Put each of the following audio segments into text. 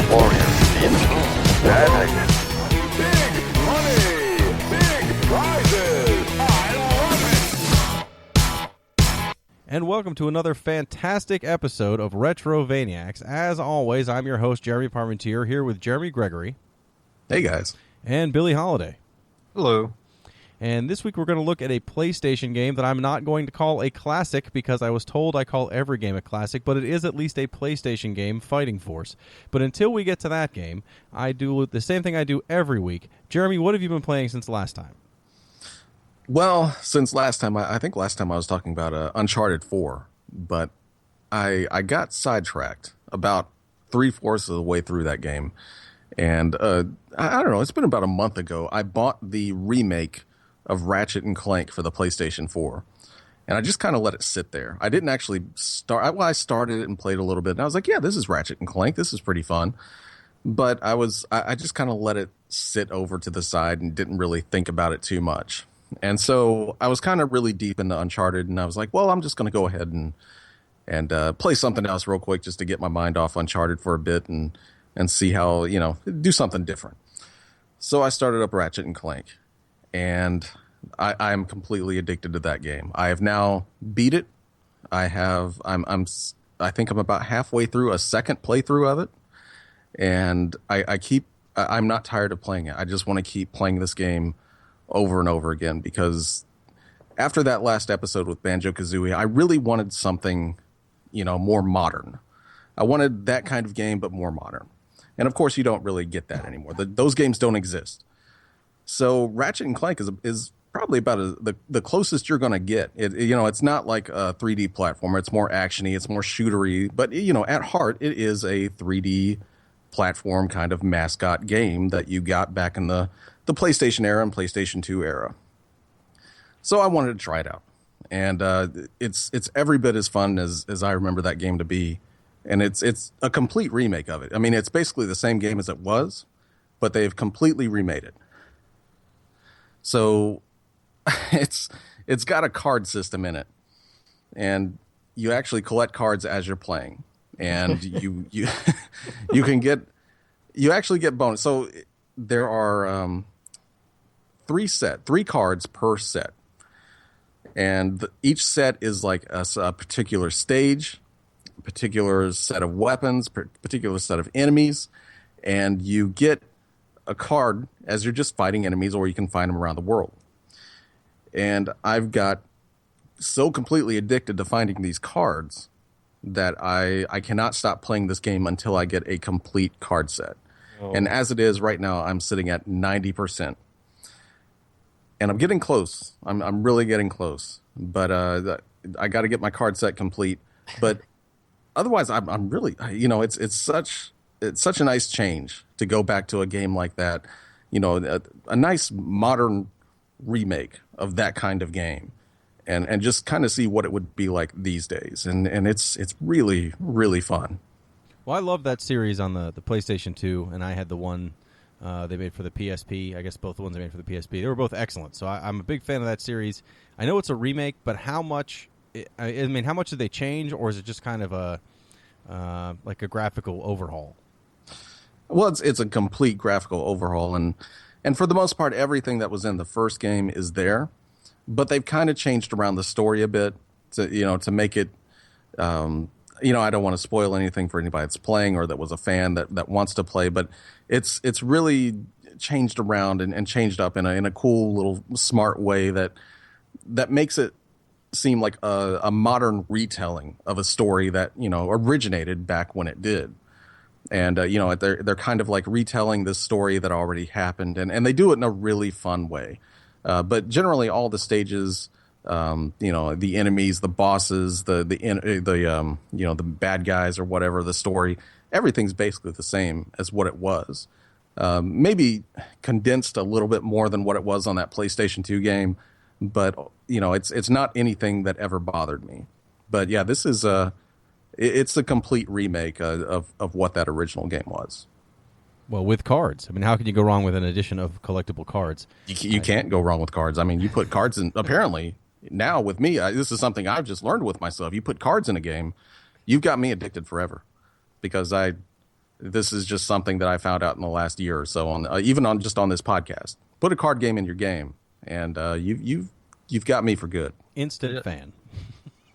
Warrior Team 2 Detonated. Big money! Big prizes! I love it! And welcome to another fantastic episode of Retrovaniacs. As always, I'm your host, Jeremy Parmentier, here with Jeremy Gregory. Hey, guys. And Billy Holiday. Hello. And this week we're going to look at a PlayStation game that I'm not going to call a classic because I was told I call every game a classic, but it is at least a PlayStation game, Fighting Force. But until we get to that game, I do the same thing I do every week. Jeremy, what have you been playing since last time? Well, since last time, I think last time I was talking about Uncharted 4, but I got sidetracked about 3/4 of the way through that game. And I don't know, it's been about a month ago, I bought the remake of Ratchet and Clank for the PlayStation 4. And I just kind of let it sit there. I didn't actually start. Well, I started it and played a little bit. And I was like, yeah, this is Ratchet and Clank. This is pretty fun. But I just kind of let it sit over to the side and didn't really think about it too much. And so I was kind of really deep into Uncharted. And I was like, well, I'm just going to go ahead and play something else real quick just to get my mind off Uncharted for a bit and see how, do something different. So I started up Ratchet and Clank. And I'm completely addicted to that game. I have now beat it. I think I'm about halfway through a second playthrough of it, and I'm not tired of playing it. I just want to keep playing this game over and over again because after that last episode with Banjo-Kazooie, I really wanted something, more modern. I wanted that kind of game, but more modern. And of course, you don't really get that anymore. Those games don't exist. So Ratchet and Clank is probably about the closest you're going to get. It's not like a 3D platformer. It's more actiony. It's more shootery. But, at heart, it is a 3D platform kind of mascot game that you got back in the PlayStation era and PlayStation 2 era. So I wanted to try it out. And it's every bit as fun as I remember that game to be. And it's a complete remake of it. I mean, it's basically the same game as it was, but they've completely remade it. So it's got a card system in it, and you actually collect cards as you're playing, and you actually get bonus. So there are three cards per set, and each set is like a particular stage, a particular set of weapons, particular set of enemies, and you get a card as you're just fighting enemies, or you can find them around the world. And I've got so completely addicted to finding these cards that I cannot stop playing this game until I get a complete card set. Oh. And as it is right now, I'm sitting at 90%. And I'm getting close. I'm really getting close. But I got to get my card set complete. But otherwise, I'm really, it's such a nice change to go back to a game like that, a nice modern remake of that kind of game, and just kind of see what it would be like these days, and it's really, really fun. Well, I love that series on the PlayStation 2, and I had the one they made for the PSP. I guess both the ones they made for the PSP. They were both excellent, so I'm a big fan of that series. I know it's a remake, but how much did they change, or is it just kind of like a graphical overhaul? Well, it's a complete graphical overhaul, and for the most part, everything that was in the first game is there, but they've kind of changed around the story a bit to make it. I don't want to spoil anything for anybody that's playing or that was a fan that wants to play, but it's really changed around and changed up in a cool little smart way that makes it seem like a modern retelling of a story that originated back when it did. And, they're kind of like retelling this story that already happened. And they do it in a really fun way. But generally all the stages, the enemies, the bosses, the bad guys or whatever, the story, everything's basically the same as what it was. Maybe condensed a little bit more than what it was on that PlayStation 2 game. But, it's not anything that ever bothered me. But, yeah, this is it's a complete remake of what that original game was. Well, with cards. I mean, how can you go wrong with an addition of collectible cards? You can't go wrong with cards. I mean, you put cards in, apparently, now with me, this is something I've just learned with myself. You put cards in a game, you've got me addicted forever. Because This is just something that I found out in the last year or so, on even on just on this podcast. Put a card game in your game, and you've got me for good. Instant fan.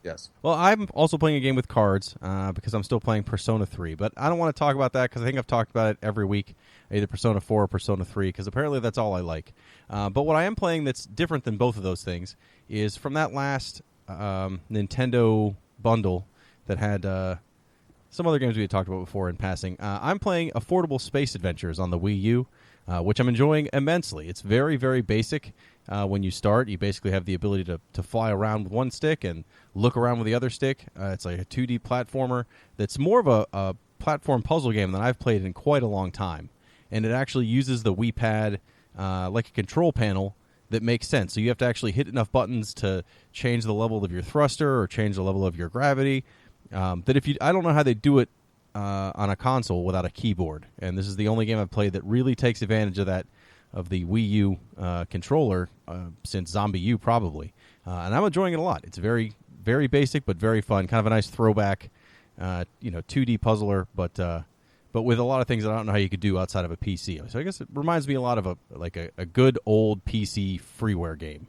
Yes. Well, I'm also playing a game with cards because I'm still playing Persona 3, but I don't want to talk about that because I think I've talked about it every week, either Persona 4 or Persona 3, because apparently that's all I like. But what I am playing that's different than both of those things is from that last Nintendo bundle that had some other games we had talked about before in passing. I'm playing Affordable Space Adventures on the Wii U, which I'm enjoying immensely. It's very, very basic. When you start, you basically have the ability to fly around with one stick and look around with the other stick. It's like a 2D platformer that's more of a platform puzzle game than I've played in quite a long time. And it actually uses the Wii Pad like a control panel that makes sense. So you have to actually hit enough buttons to change the level of your thruster or change the level of your gravity. That if you, I don't know how they do it on a console without a keyboard. And this is the only game I've played that really takes advantage of that, of the Wii U controller since Zombie U probably. And I'm enjoying it a lot. It's very, very basic but very fun. Kind of a nice throwback, 2D puzzler, but with a lot of things that I don't know how you could do outside of a PC. So I guess it reminds me a lot of a good old PC freeware game.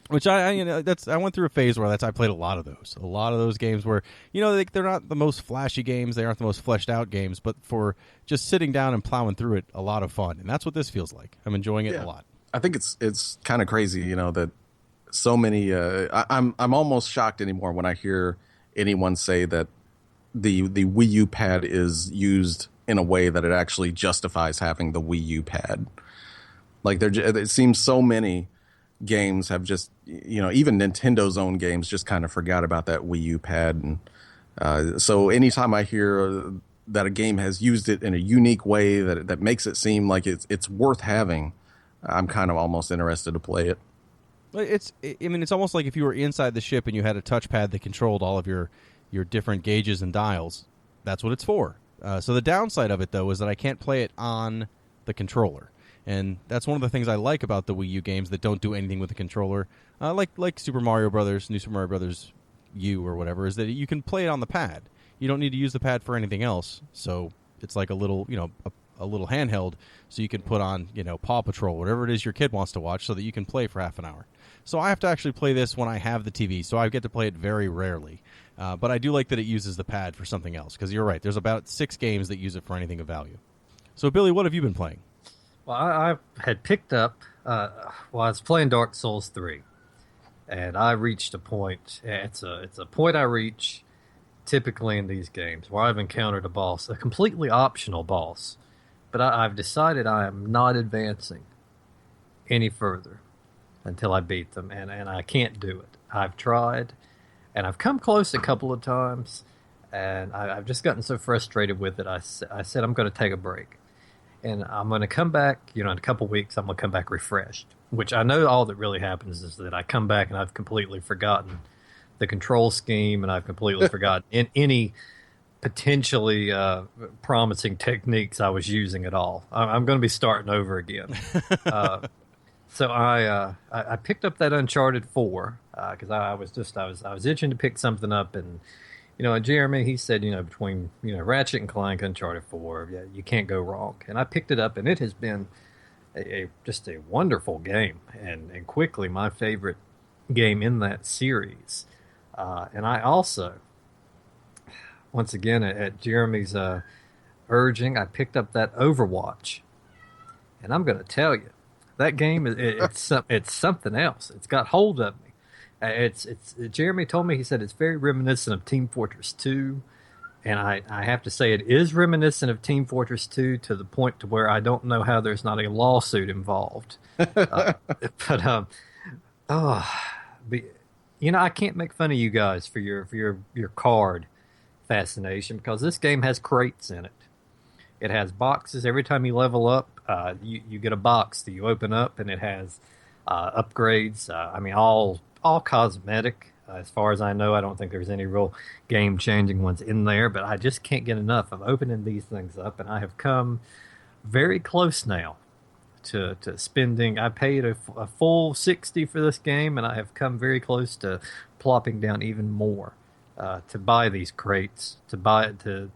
Which I went through a phase where I played a lot of those games where they're not the most flashy games, they aren't the most fleshed out games, but for just sitting down and plowing through it, a lot of fun, and that's what this feels like. I'm enjoying it a lot. I think it's kind of crazy, that so many. I'm almost shocked anymore when I hear anyone say that the Wii U pad is used in a way that it actually justifies having the Wii U pad. Like it seems so many games have just, even Nintendo's own games just kind of forgot about that Wii U pad. And so anytime I hear that a game has used it in a unique way that makes it seem like it's worth having, I'm kind of almost interested to play it. It's almost like if you were inside the ship and you had a touchpad that controlled all of your different gauges and dials. That's what it's for. So the downside of it, though, is that I can't play it on the controller. And that's one of the things I like about the Wii U games that don't do anything with the controller, like Super Mario Brothers, New Super Mario Brothers U or whatever, is that you can play it on the pad. You don't need to use the pad for anything else. So it's like a little, a little handheld, so you can put on, Paw Patrol, whatever it is your kid wants to watch, so that you can play for half an hour. So I have to actually play this when I have the TV, so I get to play it very rarely. But I do like that it uses the pad for something else, because you're right, there's about 6 games that use it for anything of value. So Billy, what have you been playing? Well, I had picked up, I was playing Dark Souls 3, and I reached a point, it's a point I reach typically in these games, where I've encountered a boss, a completely optional boss, but I've decided I am not advancing any further until I beat them, and I can't do it. I've tried, and I've come close a couple of times, and I've just gotten so frustrated with it, I said I'm going to take a break. And I'm going to come back, in a couple weeks, I'm going to come back refreshed. Which I know all that really happens is that I come back and I've completely forgotten the control scheme, and I've completely forgotten any potentially promising techniques I was using at all. I'm going to be starting over again. So I picked up that Uncharted 4 because I was itching to pick something up, and Jeremy, he said, between, Ratchet and Clank, Uncharted 4, yeah, you can't go wrong. And I picked it up, and it has been just a wonderful game, and quickly my favorite game in that series. And I also, once again, at Jeremy's urging, I picked up that Overwatch. And I'm going to tell you, that game, it's something else. It's got hold of me. It's Jeremy told me, he said it's very reminiscent of Team Fortress 2, and I have to say it is reminiscent of Team Fortress 2 to the point to where I don't know how there's not a lawsuit involved. I can't make fun of you guys for your card fascination, because this game has crates in it. It has boxes. Every time you level up, you get a box that you open up, and it has upgrades. All cosmetic. As far as I know, I don't think there's any real game-changing ones in there, but I just can't get enough of opening these things up, and I have come very close now to spending. I paid a full $60 for this game, and I have come very close to plopping down even more to buy these crates, to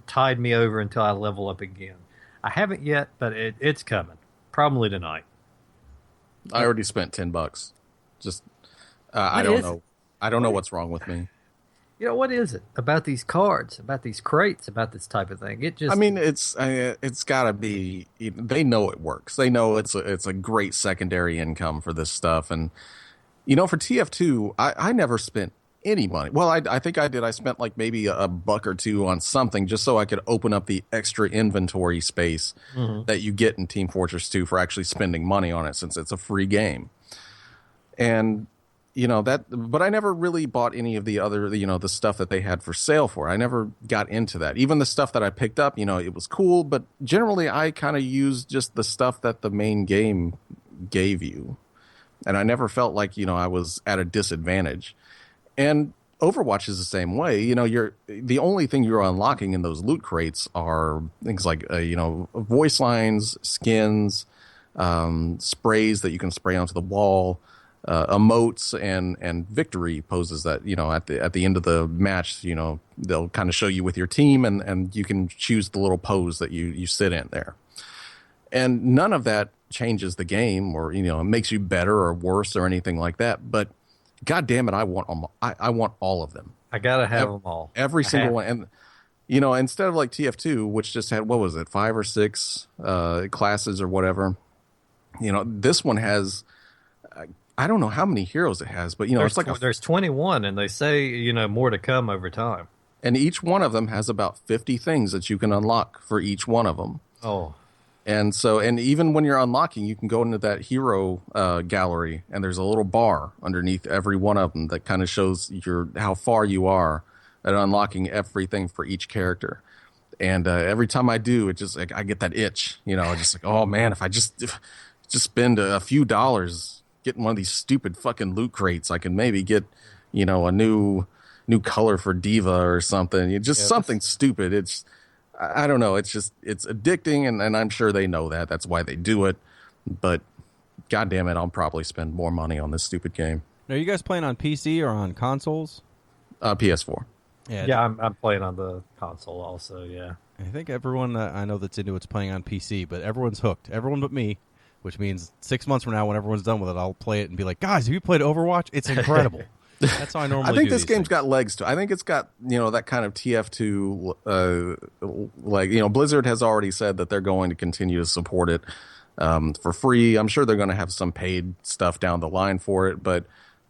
tide me over until I level up again. I haven't yet, but it's coming. Probably tonight. I already spent $10. Just I What don't is know. it? I don't know what's wrong with me. You know, what is it about these cards, about these crates, about this type of thing? It just, I mean, it's got to be. They know it works. They know it's a great secondary income for this stuff. And for TF2, I never spent any money. Well, I think I did. I spent like maybe a buck or two on something just so I could open up the extra inventory space that you get in Team Fortress 2 for actually spending money on it, since it's a free game. And but I never really bought any of the other, the stuff that they had for sale for it. I never got into that. Even the stuff that I picked up, it was cool, but generally I kind of used just the stuff that the main game gave you. And I never felt like, I was at a disadvantage. And Overwatch is the same way. You're the only thing you're unlocking in those loot crates are things like, voice lines, skins, sprays that you can spray onto the wall, emotes and victory poses that at the end of the match they'll kind of show you with your team, and you can choose the little pose that you sit in there. And none of that changes the game or it makes you better or worse or anything like that. But god damn it, I want them. I want all of them. I gotta have them all. Every single one. And instead of like TF2, which just had, what was it, 5 or 6 classes or whatever, this one has, I don't know how many heroes it has, but there's it's like there's 21, and they say more to come over time. And each one of them has about 50 things that you can unlock for each one of them. Oh, and even when you're unlocking, you can go into that hero gallery, and there's a little bar underneath every one of them that kind of shows how far you are at unlocking everything for each character. And every time I do, it just like I get that itch, just like, oh man, if I just spend a few dollars getting one of these stupid fucking loot crates, I can maybe get, a new color for Diva or something. Something stupid. It's, I don't know. It's addicting, and I'm sure they know that. That's why they do it. But god damn it, I'll probably spend more money on this stupid game. Now, are you guys playing on PC or on consoles? PS4. Yeah, I'm playing on the console also. Yeah, I think everyone I know that's into it's playing on PC, but everyone's hooked. Everyone but me. Which means 6 months from now, when everyone's done with it, I'll play it and be like, guys, have you played Overwatch? It's incredible. That's how I normally do. I think this these game's things. got legs to it. I think it's got, that kind of TF2, Blizzard has already said that they're going to continue to support it for free. I'm sure they're going to have some paid stuff down the line for it, but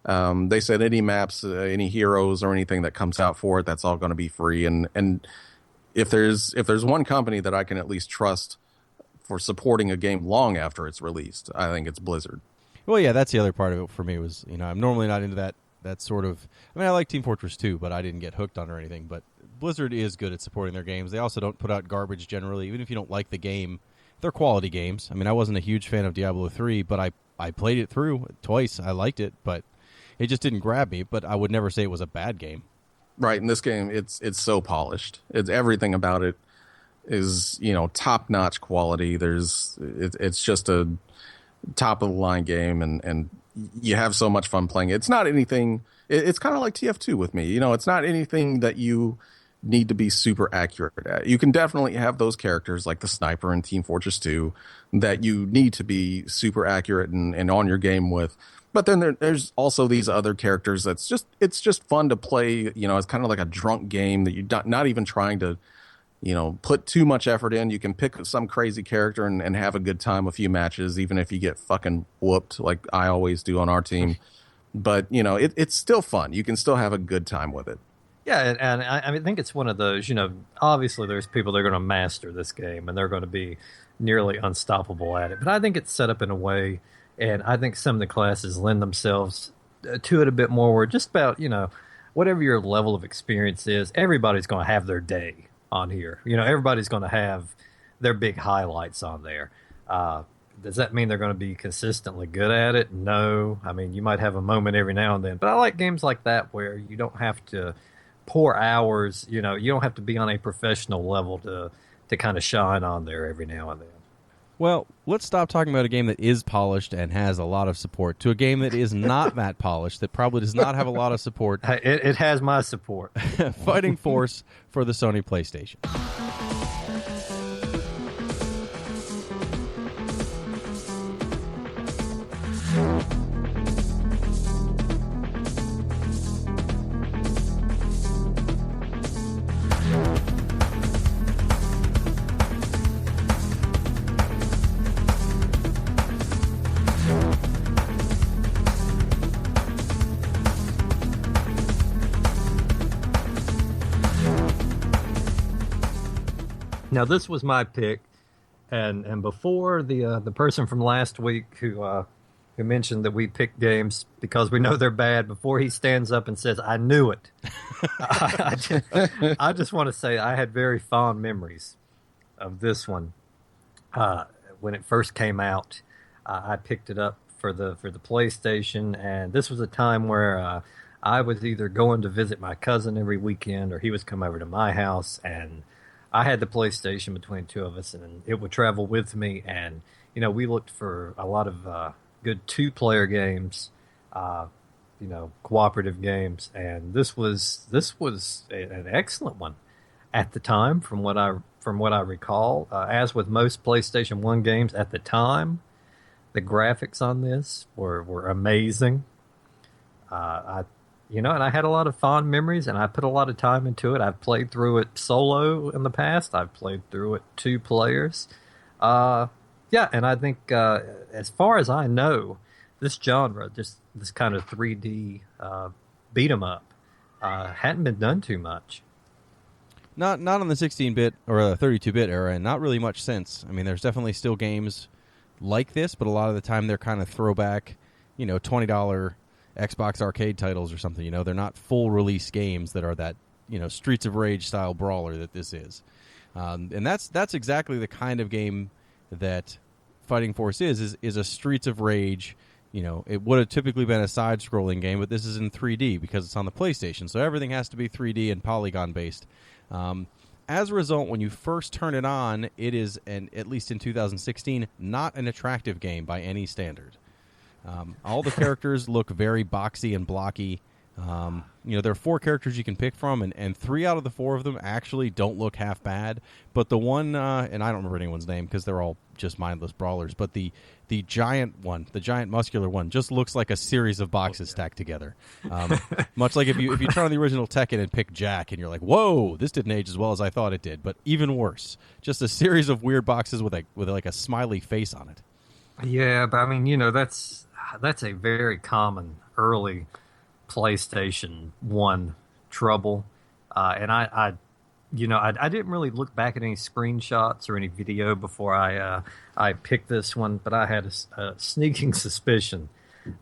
they said any maps, any heroes or anything that comes out for it, that's all going to be free. And if there's one company that I can at least trust for supporting a game long after it's released, I think it's Blizzard. Well, yeah, that's the other part of it for me was, I'm normally not into that sort of... I mean, I like Team Fortress 2, but I didn't get hooked on or anything. But Blizzard is good at supporting their games. They also don't put out garbage generally. Even if you don't like the game, they're quality games. I mean, I wasn't a huge fan of Diablo 3, but I played it through twice. I liked it, but it just didn't grab me. But I would never say it was a bad game. Right, in this game, it's so polished. It's everything about it is top-notch quality. It's just a top-of-the-line game, and you have so much fun playing it. It's not anything... It's kind of like TF2 with me. It's not anything that you need to be super accurate at. You can definitely have those characters like the sniper in Team Fortress 2 that you need to be super accurate and on your game with. But then there's also these other characters it's just fun to play. It's kind of like a drunk game that you're not even trying to put too much effort in. You can pick some crazy character and have a good time a few matches, even if you get fucking whooped like I always do on our team. But, it's still fun. You can still have a good time with it. Yeah, and I think it's one of those, obviously there's people that are going to master this game, and they're going to be nearly unstoppable at it. But I think it's set up in a way, and I think some of the classes lend themselves to it a bit more, where just about, whatever your level of experience is, everybody's going to have their day on here. Everybody's going to have their big highlights on there. Does that mean they're going to be consistently good at it? No. I mean, you might have a moment every now and then. But I like games like that where you don't have to pour hours. You don't have to be on a professional level to kind of shine on there every now and then. Well, let's stop talking about a game that is polished and has a lot of support to a game that is not that polished, that probably does not have a lot of support. It has my support. Fighting Force for the Sony PlayStation. Now, this was my pick, and before the person from last week who mentioned that we pick games because we know they're bad, before he stands up and says, "I knew it," I just want to say I had very fond memories of this one. When it first came out, I picked it up for the PlayStation, and this was a time where I was either going to visit my cousin every weekend, or he was come over to my house, and I had the PlayStation between two of us, and it would travel with me. And we looked for a lot of good 2-player games, cooperative games, and this was an excellent one at the time, from what I recall. As with most PlayStation 1 games at the time, the graphics on this were amazing. And I had a lot of fond memories, and I put a lot of time into it. I've played through it solo in the past. I've played through it 2 players. And I think, as far as I know, this genre, this kind of 3D beat 'em up, hadn't been done too much. Not on the 16-bit or the 32-bit era, and not really much since. I mean, there's definitely still games like this, but a lot of the time they're kind of throwback, $20 Xbox arcade titles or something. They're not full release games that are that Streets of Rage style brawler that this is, and that's exactly the kind of game that Fighting Force is a Streets of Rage. It would have typically been a side-scrolling game, but this is in 3D because it's on the PlayStation, so everything has to be 3D and polygon-based. As a result, when you first turn it on, it is, at least in 2016, not an attractive game by any standard. All the characters look very boxy and blocky. There are 4 characters you can pick from, and 3 out of the 4 of them actually don't look half bad. But the one, and I don't remember anyone's name because they're all just mindless brawlers, but the giant one, the giant muscular one, just looks like a series of boxes stacked together. Much like if you turn on the original Tekken and pick Jack, and you're like, whoa, this didn't age as well as I thought it did. But even worse, just a series of weird boxes with like a smiley face on it. Yeah, but I mean, that's a very common early PlayStation 1 trouble. And I didn't really look back at any screenshots or any video before I picked this one, but I had a sneaking suspicion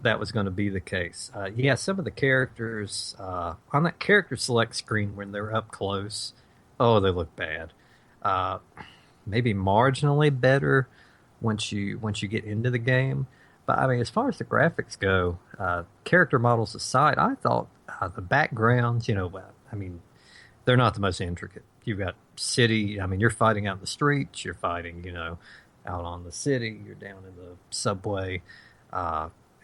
that was going to be the case. Some of the characters on that character select screen when they're up close, they look bad. Maybe marginally better once you get into the game. But I mean, as far as the graphics go, character models aside, I thought the backgrounds, they're not the most intricate. You've got city. I mean, you're fighting out in the streets. You're fighting, out on the city. You're down in the subway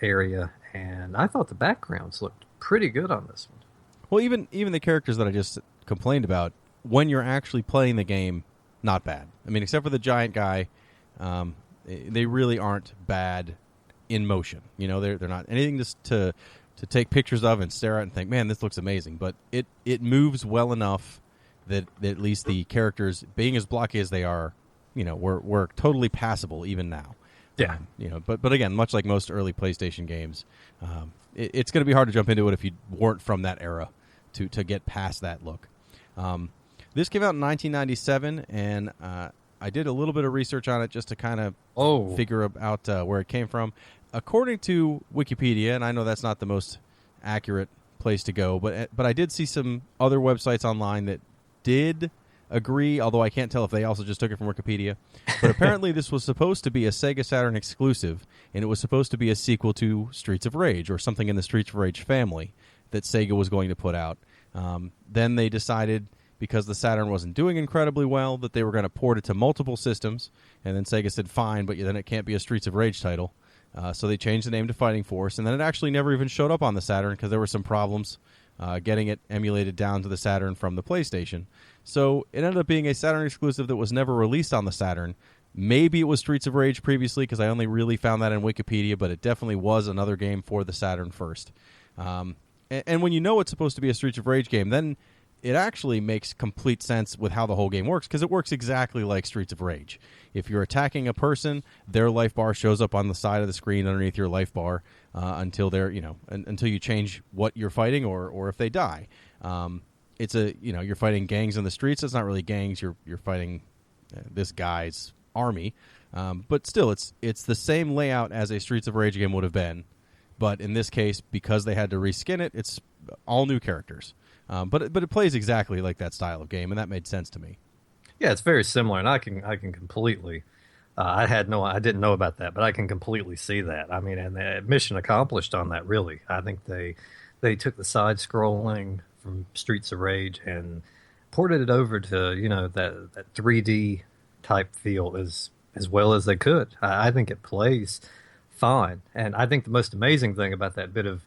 area, and I thought the backgrounds looked pretty good on this one. Well, even the characters that I just complained about, when you're actually playing the game, not bad. I mean, except for the giant guy, they really aren't bad in motion. They're not anything just to take pictures of and stare at and think, man, this looks amazing. But it moves well enough that at least the characters, being as blocky as they are, were totally passable even now. Yeah. But again, much like most early PlayStation games, it's going to be hard to jump into it if you weren't from that era to get past that look. This came out in 1997, and I did a little bit of research on it just to kind of figure out where it came from. According to Wikipedia, and I know that's not the most accurate place to go, but I did see some other websites online that did agree, although I can't tell if they also just took it from Wikipedia. But apparently this was supposed to be a Sega Saturn exclusive, and it was supposed to be a sequel to Streets of Rage, or something in the Streets of Rage family that Sega was going to put out. Then they decided, because the Saturn wasn't doing incredibly well, that they were going to port it to multiple systems, and then Sega said, fine, but then it can't be a Streets of Rage title. So they changed the name to Fighting Force, and then it actually never even showed up on the Saturn because there were some problems getting it emulated down to the Saturn from the PlayStation. So it ended up being a Saturn exclusive that was never released on the Saturn. Maybe it was Streets of Rage previously, because I only really found that in Wikipedia, but it definitely was another game for the Saturn first. And when you know it's supposed to be a Streets of Rage game, then it actually makes complete sense with how the whole game works, because it works exactly like Streets of Rage. If you're attacking a person, their life bar shows up on the side of the screen underneath your life bar until they're, until you change what you're fighting or if they die. It's you're fighting gangs in the streets. It's not really gangs. You're fighting, this guy's army. But still, it's the same layout as a Streets of Rage game would have been. But in this case, because they had to reskin it, it's all new characters. But it plays exactly like that style of game, and that made sense to me. Yeah, it's very similar, and I can completely. I didn't know about that, but I can completely see that. I mean, and the mission accomplished on that. Really, I think they took the side scrolling from Streets of Rage and ported it over to that 3D type feel as well as they could. I think it plays fine, and I think the most amazing thing about that bit of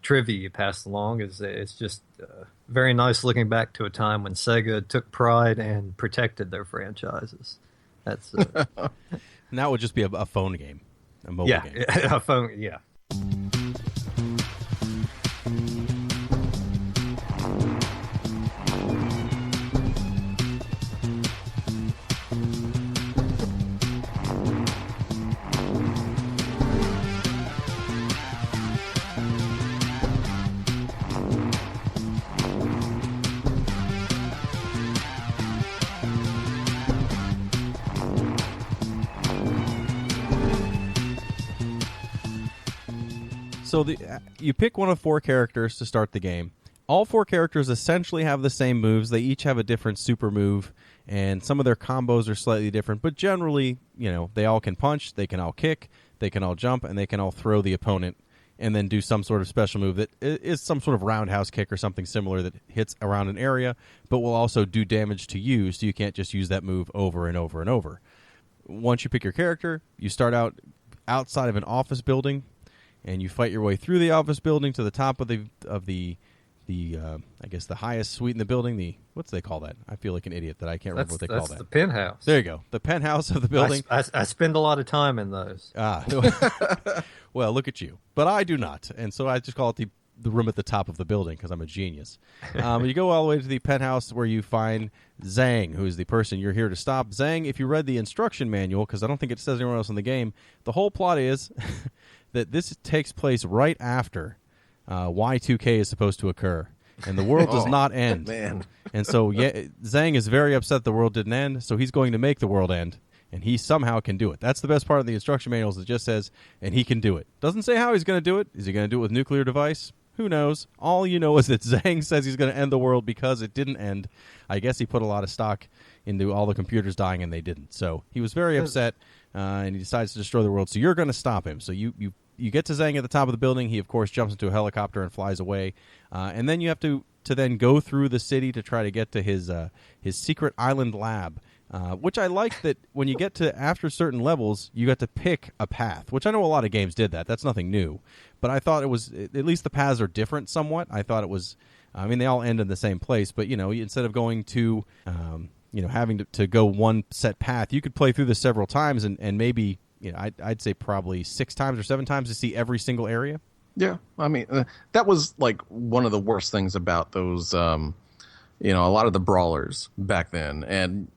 trivia you passed along is that it's just very nice looking back to a time when Sega took pride and protected their franchises. That's And that would just be a phone game, a mobile game. a phone. Yeah. So you pick one of 4 characters to start the game. All 4 characters essentially have the same moves. They each have a different super move, and some of their combos are slightly different. But generally, they all can punch, they can all kick, they can all jump, and they can all throw the opponent and then do some sort of special move that is some sort of roundhouse kick or something similar that hits around an area, but will also do damage to you, so you can't just use that move over and over and over. Once you pick your character, you start out outside of an office building, and you fight your way through the office building to the top of the I guess the highest suite in the building. What's they call that? I feel like an idiot that I can't remember what they call that. That's the penthouse. There you go. The penthouse of the building. I spend a lot of time in those. Well, look at you. But I do not, and so I just call it the room at the top of the building because I'm a genius. You go all the way to the penthouse where you find Zhang, who is the person you're here to stop. Zhang, if you read the instruction manual, because I don't think it says anywhere else in the game, the whole plot is that this takes place right after Y2K is supposed to occur, and the world does not end. Man. And so Zhang is very upset the world didn't end, so he's going to make the world end, and he somehow can do it. That's the best part of the instruction manuals. It just says, and he can do it. Doesn't say how he's going to do it. Is he going to do it with nuclear device? Who knows? All you know is that Zhang says he's going to end the world because it didn't end. I guess he put a lot of stock into all the computers dying, and they didn't. So he was very upset, and he decides to destroy the world. So you're going to stop him. So you get to Zhang at the top of the building. He, of course, jumps into a helicopter and flies away. And then you have to then go through the city to try to get to his secret island lab, which I like that when you get to after certain levels, you got to pick a path, which I know a lot of games did that. That's nothing new. But I thought it was, at least the paths are different somewhat. I thought it was, they all end in the same place. But, instead of going to, having to go one set path, you could play through this several times and maybe, I'd say probably 6 times or 7 times to see every single area. Yeah, that was like one of the worst things about those, a lot of the brawlers back then. And,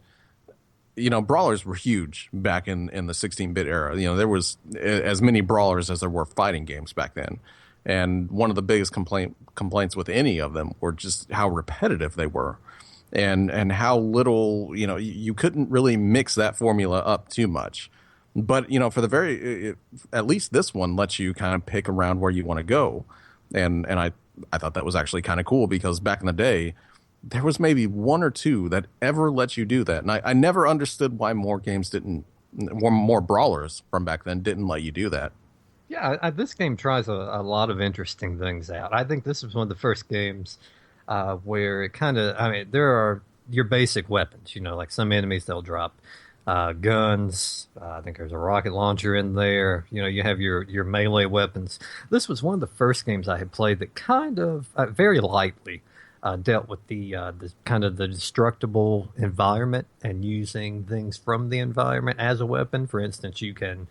brawlers were huge back in the 16-bit era. There was as many brawlers as there were fighting games back then. And one of the biggest complaints with any of them were just how repetitive they were. And how little, you couldn't really mix that formula up too much. But, for at least this one lets you kind of pick around where you want to go. And I thought that was actually kind of cool because back in the day, there was maybe 1 or 2 that ever let you do that. And I never understood why more brawlers from back then didn't let you do that. Yeah, this game tries a lot of interesting things out. I think this was one of the first games where it kind of, there are your basic weapons, like some enemies they'll drop guns. I think there's a rocket launcher in there. You have your melee weapons. This was one of the first games I had played that kind of very lightly dealt with the kind of the destructible environment and using things from the environment as a weapon. For instance, you can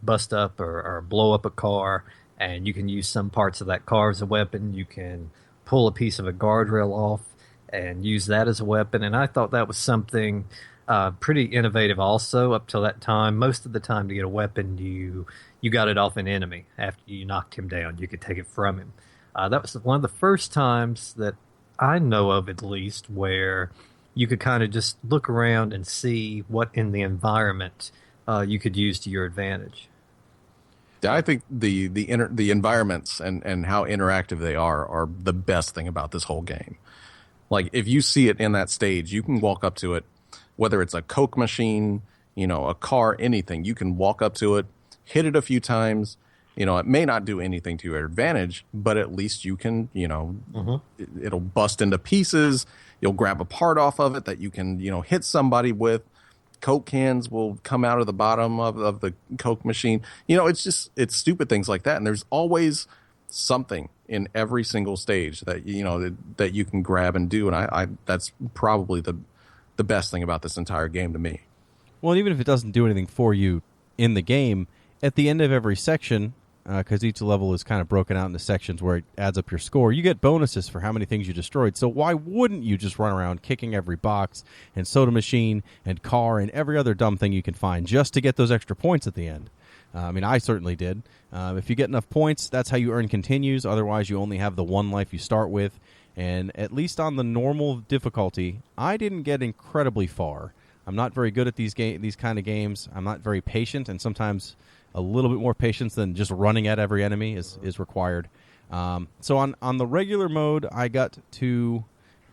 bust up or blow up a car, and you can use some parts of that car as a weapon. You can pull a piece of a guardrail off and use that as a weapon. And I thought that was something pretty innovative also up till that time. Most of the time to get a weapon, you got it off an enemy. After you knocked him down, you could take it from him. That was one of the first times that I know of, at least, where you could you could kind of just look around and see what in the environment you could use to your advantage. I think the environments and how interactive they are the best thing about this whole game. Like, if you see it in that stage, you can walk up to it, whether it's a Coke machine, a car, anything. You can walk up to it, hit it a few times. It may not do anything to your advantage, but at least you can, it'll bust into pieces. You'll grab a part off of it that you can, hit somebody with. Coke cans will come out of the bottom of the Coke machine. It's stupid things like that. And there's always something in every single stage that, that you can grab and do. And I that's probably the best thing about this entire game to me. Well, even if it doesn't do anything for you in the game, at the end of every section, because each level is kind of broken out into sections where it adds up your score, you get bonuses for how many things you destroyed. So why wouldn't you just run around kicking every box and soda machine and car and every other dumb thing you can find just to get those extra points at the end? I certainly did. If you get enough points, that's how you earn continues. Otherwise, you only have the one life you start with. And at least on the normal difficulty, I didn't get incredibly far. I'm not very good at these kind of games. I'm not very patient, and sometimes a little bit more patience than just running at every enemy is required. So on the regular mode, I got to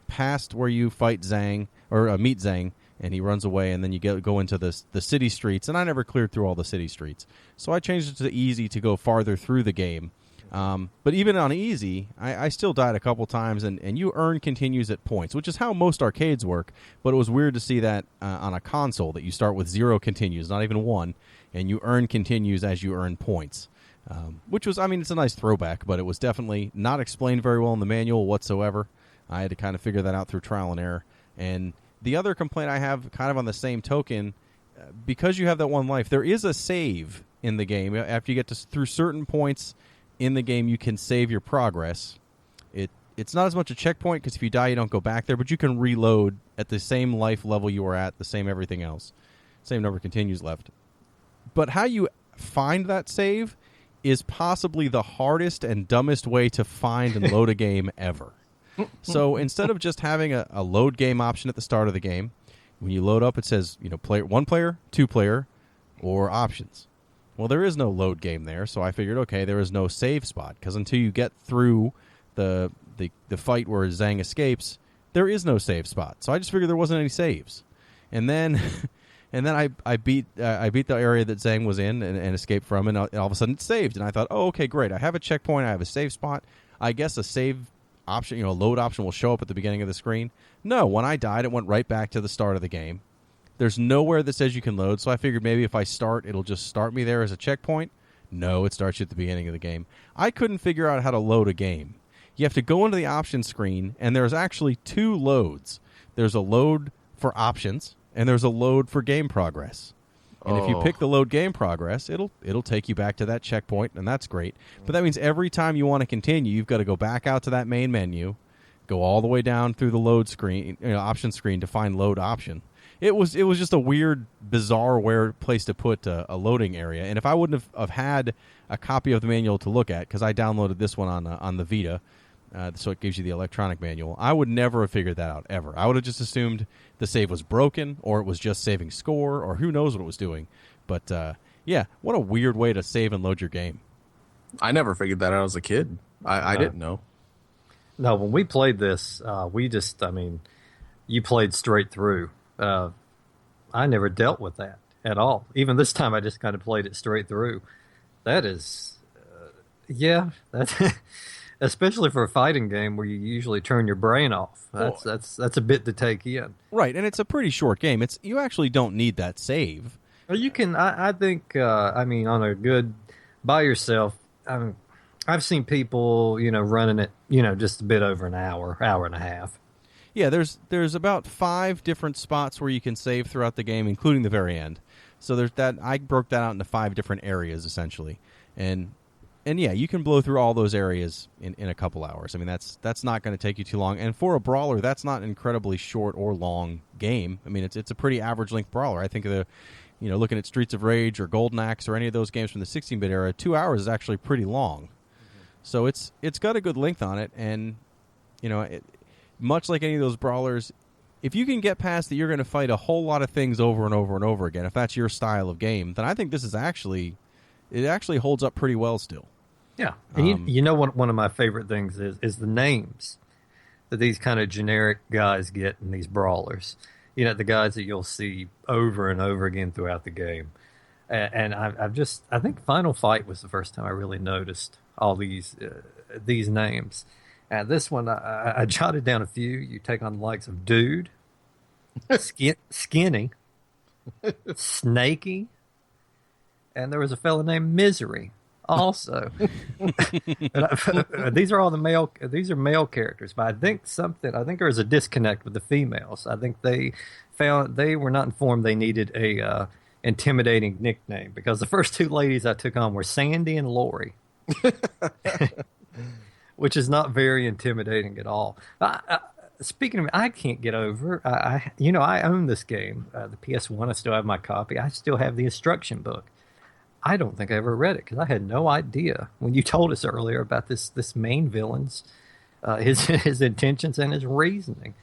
past where you fight Zhang, or meet Zhang, and he runs away, and then you go into the city streets, and I never cleared through all the city streets. So I changed it to easy to go farther through the game. But even on easy, I still died a couple times, and you earn continues at points, which is how most arcades work, but it was weird to see that on a console, that you start with 0 continues, not even 1, and you earn continues as you earn points. Which was, it's a nice throwback, but it was definitely not explained very well in the manual whatsoever. I had to kind of figure that out through trial and error. And the other complaint I have, kind of on the same token, because you have that one life, there is a save in the game. After you get through certain points in the game, you can save your progress. It's not as much a checkpoint, because if you die, you don't go back there, but you can reload at the same life level you were at, the same everything else. Same number of continues left. But how you find that save is possibly the hardest and dumbest way to find and load a game ever. So instead of just having a load game option at the start of the game, when you load up, it says, player 1 player, 2 player, or options. Well, there is no load game there, so I figured, okay, there is no save spot, because until you get through the fight where Zhang escapes, there is no save spot. So I just figured there wasn't any saves. And then I beat the area that Zhang was in and escaped from, and all of a sudden it saved. And I thought, oh, okay, great. I have a checkpoint. I have a save spot. I guess a save option, a load option will show up at the beginning of the screen. No, when I died, it went right back to the start of the game. There's nowhere that says you can load, so I figured maybe if I start, it'll just start me there as a checkpoint. No, it starts you at the beginning of the game. I couldn't figure out how to load a game. You have to go into the options screen, and there's actually 2 loads. There's a load for options, and there's a load for game progress. And if you pick the load game progress, it'll take you back to that checkpoint, and that's great. But that means every time you want to continue, you've got to go back out to that main menu, go all the way down through the load screen, option screen to find load option. It was just a weird, bizarre place to put a loading area. And if I wouldn't have had a copy of the manual to look at, because I downloaded this one on the Vita, so it gives you the electronic manual, I would never have figured that out, ever. I would have just assumed the save was broken, or it was just saving score, or who knows what it was doing. But, yeah, what a weird way to save and load your game. I never figured that out as a kid. I didn't know. No, when we played this, you played straight through. I never dealt with that at all. Even this time, I just kind of played it straight through. That is, that's especially for a fighting game where you usually turn your brain off. That's a bit to take in. Right, and it's a pretty short game. You actually don't need that save. Well, you can. I think. On a good by yourself. I've seen people, running it, just a bit over an hour and a half. Yeah, there's about 5 different spots where you can save throughout the game, including the very end. So there's that. I broke that out into 5 different areas essentially, and yeah, you can blow through all those areas in a couple hours. That's not going to take you too long, and for a brawler, that's not an incredibly short or long game. It's a pretty average length brawler. I think looking at Streets of Rage or Golden Axe or any of those games from the 16-bit era, 2 hours is actually pretty long. Mm-hmm. So it's got a good length on it, and much like any of those brawlers, if you can get past that, you're going to fight a whole lot of things over and over and over again. If that's your style of game, then I think this is actually holds up pretty well still. Yeah, and you know what? One of my favorite things is the names that these kind of generic guys get in these brawlers. You know, the guys that you'll see over and over again throughout the game. And I think Final Fight was the first time I really noticed all these names. And this one, I jotted down a few. You take on the likes of Dude, Skinny, Snaky, and there was a fella named Misery. Also, these are all These are male characters, but I think there was a disconnect with the females. I think they were not informed they needed a intimidating nickname, because the first two ladies I took on were Sandy and Lori, which is not very intimidating at all. Speaking of, I can't get over. I own this game, the PS1. I still have my copy. I still have the instruction book. I don't think I ever read it because I had no idea when you told us earlier about this main villain's his intentions and his reasoning.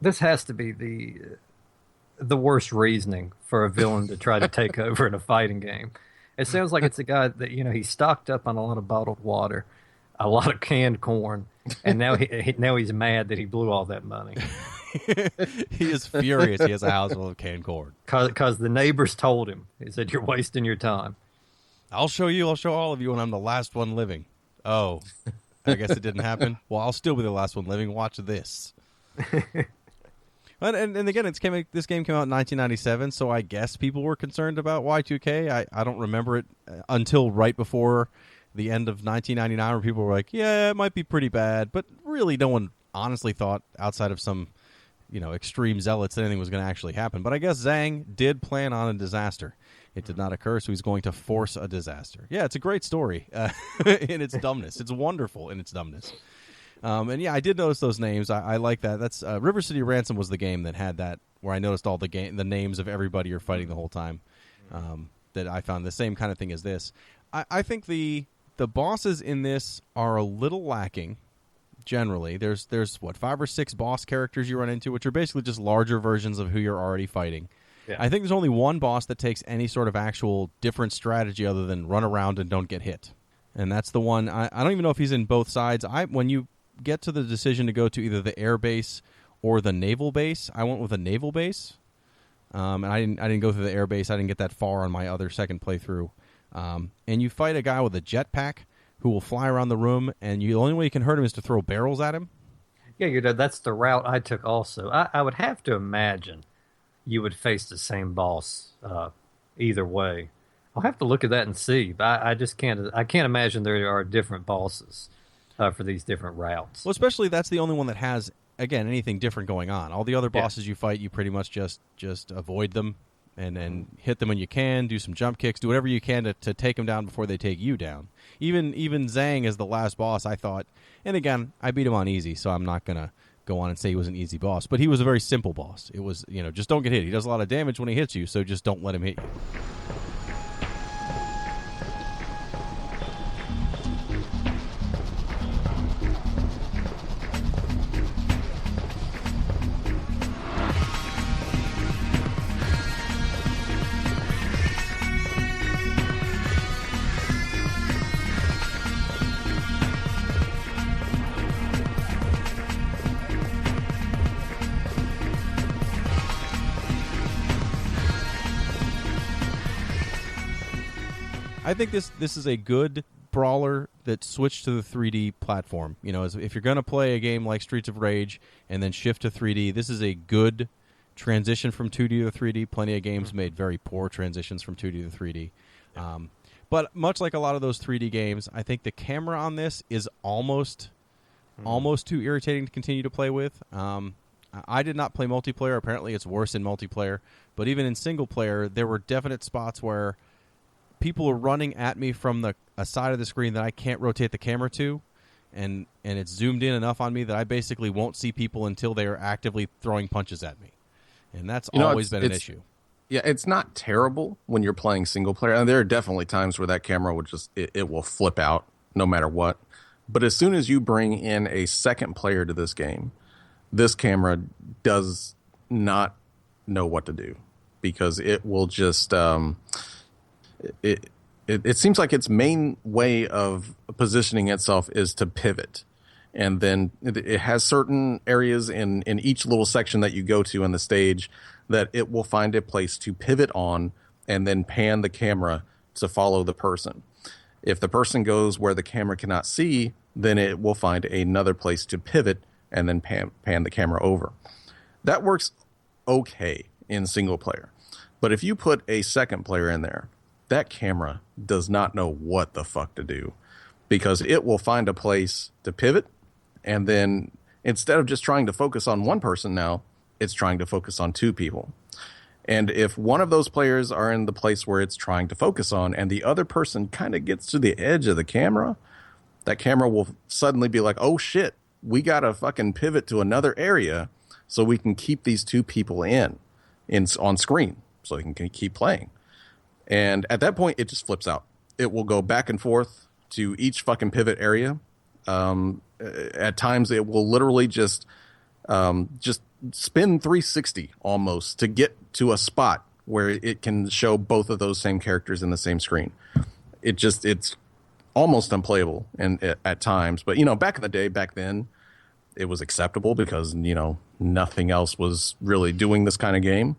This has to be the worst reasoning for a villain to try to take over in a fighting game. It sounds like it's a guy that he's stocked up on a lot of bottled water, a lot of canned corn, and now he's mad that he blew all that money. He is furious. He has a house full of canned corn. Because the neighbors told him. He said, "You're wasting your time." I'll show all of you when I'm the last one living. Oh, I guess it didn't happen. Well, I'll still be the last one living. Watch this. And again, this game came out in 1997, so I guess people were concerned about Y2K. I don't remember it until right before the end of 1999, where people were like, yeah, it might be pretty bad. But really, no one honestly thought, outside of some extreme zealots, that anything was going to actually happen. But I guess Zhang did plan on a disaster. It did not occur, so he's going to force a disaster. Yeah, it's a great story in its dumbness. It's wonderful in its dumbness. And yeah, I did notice those names. I like that. That's River City Ransom was the game that had that, where I noticed all the names of everybody you're fighting the whole time. That I found the same kind of thing as this. I think the bosses in this are a little lacking. Generally, there's 5 or 6 boss characters you run into, which are basically just larger versions of who you're already fighting. Yeah. I think there's only one boss that takes any sort of actual different strategy other than run around and don't get hit. And that's the one. I don't even know if he's in both sides. When you get to the decision to go to either the air base or the naval base, I went with a naval base. And I didn't go through the air base. I didn't get that far on my other second playthrough. And you fight a guy with a jetpack who will fly around the room, and the only way you can hurt him is to throw barrels at him. Yeah, that's the route I took also. I would have to imagine you would face the same boss either way. I'll have to look at that and see, but I just can't imagine there are different bosses for these different routes. Well, especially that's the only one that has, again, anything different going on. All the other bosses you fight, you pretty much just avoid them and hit them when you can, do some jump kicks, do whatever you can to take them down before they take you down. Even Zhang as the last boss, I thought, and again, I beat him on easy, so I'm not going to go on and say he was an easy boss, but he was a very simple boss. It was, just don't get hit. He does a lot of damage when he hits you, so just don't let him hit you. I think this is a good brawler that switched to the 3D platform. If you're going to play a game like Streets of Rage and then shift to 3D, this is a good transition from 2D to 3D. Plenty of games made very poor transitions from 2D to 3D. Yeah. But much like a lot of those 3D games, I think the camera on this is almost too irritating to continue to play with. I did not play multiplayer. Apparently it's worse in multiplayer. But even in single player, there were definite spots where people are running at me from a side of the screen that I can't rotate the camera to, and it's zoomed in enough on me that I basically won't see people until they are actively throwing punches at me. And that's always been an issue. Yeah, it's not terrible when you're playing single player. And there are definitely times where that camera would it will flip out no matter what. But as soon as you bring in a second player to this game, this camera does not know what to do, because it will just it seems like its main way of positioning itself is to pivot. And then it has certain areas in each little section that you go to in the stage that it will find a place to pivot on and then pan the camera to follow the person. If the person goes where the camera cannot see, then it will find another place to pivot and then pan the camera over. That works okay in single player. But if you put a second player in there, that camera does not know what the fuck to do, because it will find a place to pivot. And then instead of just trying to focus on one person now, it's trying to focus on two people. And if one of those players are in the place where it's trying to focus on and the other person kind of gets to the edge of the camera, that camera will suddenly be like, oh shit, we got to fucking pivot to another area so we can keep these two people on screen so they can keep playing. And at that point, it just flips out. It will go back and forth to each fucking pivot area. At times, it will literally just spin 360 almost to get to a spot where it can show both of those same characters in the same screen. It's almost unplayable at times. But, back in the day, back then, it was acceptable because, nothing else was really doing this kind of game.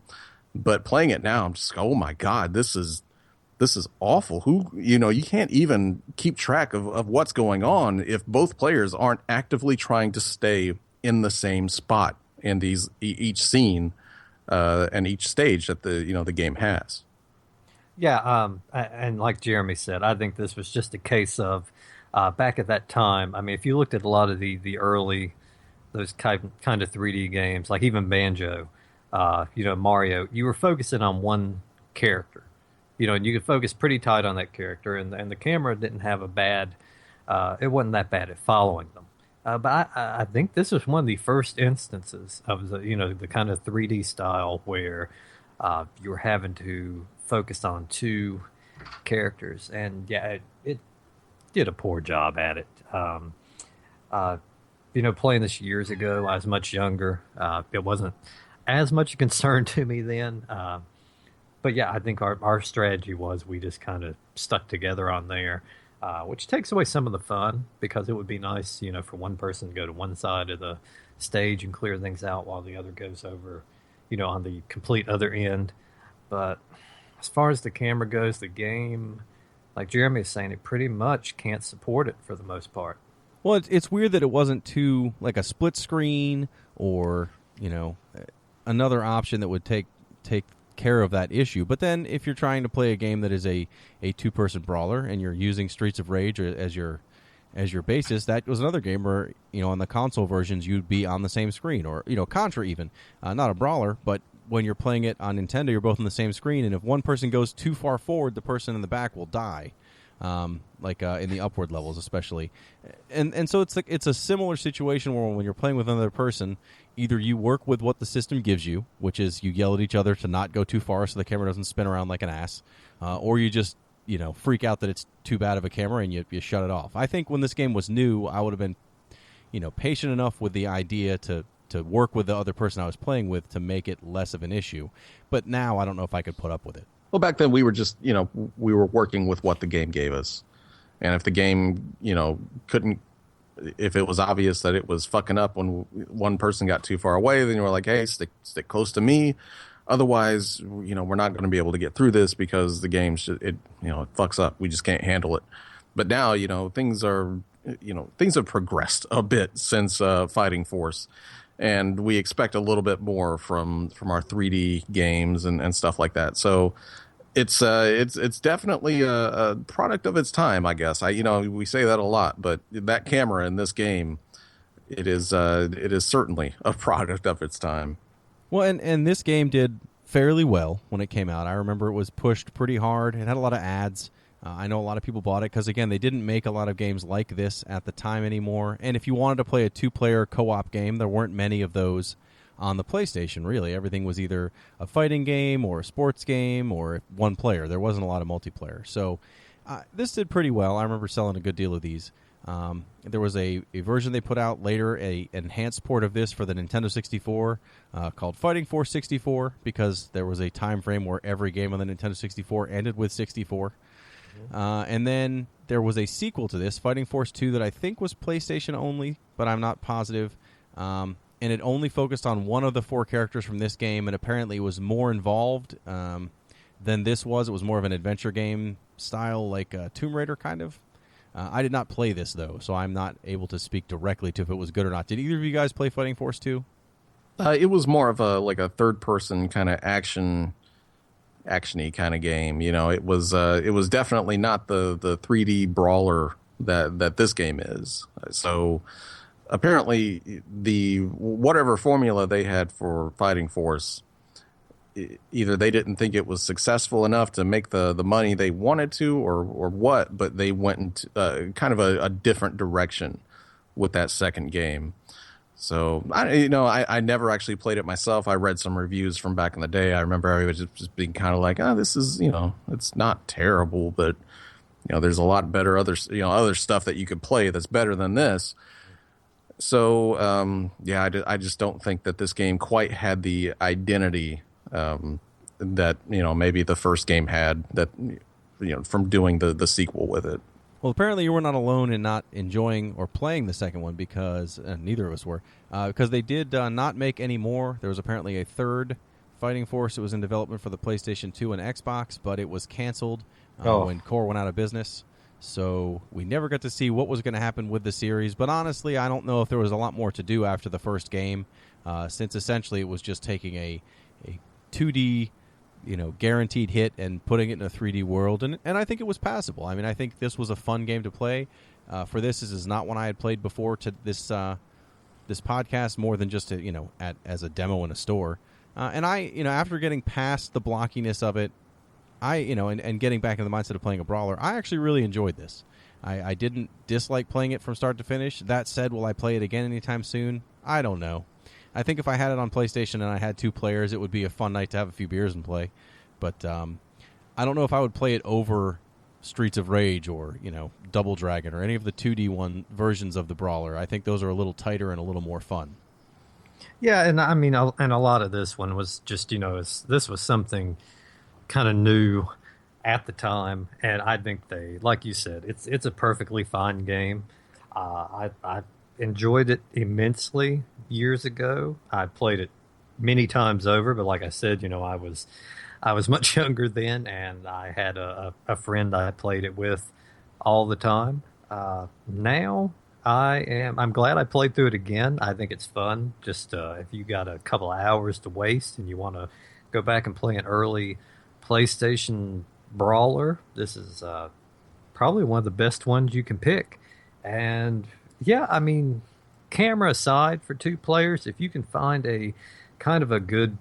But playing it now, I'm just, oh my God, this is awful. You can't even keep track of what's going on if both players aren't actively trying to stay in the same spot in each scene and each stage that the game has. Yeah, and like Jeremy said, I think this was just a case of back at that time. I mean, if you looked at a lot of the early those kind of 3D games, like even Banjo, Mario, you were focusing on one character, and you could focus pretty tight on that character, and the camera didn't have it wasn't that bad at following them. But I think this was one of the first instances of the kind of 3D style where you were having to focus on two characters, and yeah, it did a poor job at it. Playing this years ago, I was much younger. It wasn't as much a concern to me then. But yeah, I think our strategy was we just kind of stuck together on there, which takes away some of the fun, because it would be nice, for one person to go to one side of the stage and clear things out while the other goes over, on the complete other end. But as far as the camera goes, the game, like Jeremy is saying, it pretty much can't support it for the most part. Well, it's weird that it wasn't too like a split screen or another option that would take care of that issue. But then if you're trying to play a game that is a two-person brawler and you're using Streets of Rage as your basis, that was another game where on the console versions you'd be on the same screen, or Contra even, not a brawler, but when you're playing it on Nintendo, you're both on the same screen, and if one person goes too far forward, the person in the back will die. In the upward levels especially. And so it's a similar situation where when you're playing with another person, either you work with what the system gives you, which is you yell at each other to not go too far so the camera doesn't spin around like an ass, or you just freak out that it's too bad of a camera and you shut it off. I think when this game was new, I would have been patient enough with the idea to work with the other person I was playing with to make it less of an issue. But now I don't know if I could put up with it. Well, back then we were just, we were working with what the game gave us. And if the game, if it was obvious that it was fucking up when one person got too far away, then you were like, hey, stick close to me. Otherwise, we're not going to be able to get through this because the game, it fucks up. We just can't handle it. But now, things have progressed a bit since Fighting Force. And we expect a little bit more from our 3D games and stuff like that. So it's definitely a product of its time, I guess. We say that a lot, but that camera in this game, it is certainly a product of its time. Well, and this game did fairly well when it came out. I remember it was pushed pretty hard. It had a lot of ads. I know a lot of people bought it because, again, they didn't make a lot of games like this at the time anymore. And if you wanted to play a two-player co-op game, there weren't many of those on the PlayStation, really. Everything was either a fighting game or a sports game or one player. There wasn't a lot of multiplayer. So this did pretty well. I remember selling a good deal of these. There was a version they put out later, a enhanced port of this for the Nintendo 64 called Fighting Force 64, because there was a time frame where every game on the Nintendo 64 ended with 64. And then there was a sequel to this, Fighting Force 2, that I think was PlayStation only, but I'm not positive. And it only focused on one of the 4 characters from this game, and apparently was more involved than this was. It was more of an adventure game style, like Tomb Raider kind of. I did not play this, though, so I'm not able to speak directly to if it was good or not. Did either of you guys play Fighting Force 2? It was more of a third-person kind of actiony kind of game. You know, it was definitely not the 3D brawler that this game is. So apparently the whatever formula they had for Fighting Force, either they didn't think it was successful enough to make the money they wanted to, or what, but they went into kind of a different direction with that second game. So I never actually played it myself. I read some reviews from back in the day. I remember everybody just being kind of like, this is, it's not terrible, but there's a lot better other stuff that you could play that's better than this. So I just don't think that this game quite had the identity that maybe the first game had, that from doing the sequel with it. Well, apparently you were not alone in not enjoying or playing the second one, because neither of us were, because they did not make any more. There was apparently a third Fighting Force. It was in development for the PlayStation 2 and Xbox, but it was canceled when Core went out of business. So we never got to see what was going to happen with the series. But honestly, I don't know if there was a lot more to do after the first game, since essentially it was just taking a 2D guaranteed hit and putting it in a 3D world, and I think it was passable. I mean, I think this was a fun game to play. For this is not one I had played before to this podcast, more than just as a demo in a store. And I after getting past the blockiness of it, and getting back in the mindset of playing a brawler, I actually really enjoyed this. I didn't dislike playing it from start to finish. That said, will I play it again anytime soon? I don't know. I think if I had it on PlayStation and I had 2 players, it would be a fun night to have a few beers and play. But I don't know if I would play it over Streets of Rage or, Double Dragon or any of the 2D versions of the brawler. I think those are a little tighter and a little more fun. Yeah, and I mean, and a lot of this one was just, this was something kind of new at the time, and I think like you said, it's a perfectly fine game. I enjoyed it immensely years ago. I played it many times over, but like I said, I was much younger then, and I had a friend I played it with all the time. Now I'm glad I played through it again. I think it's fun. Just if you got a couple of hours to waste and you want to go back and play an early PlayStation brawler, this is probably one of the best ones you can pick. And yeah, I mean, camera aside for 2 players, if you can find a kind of a good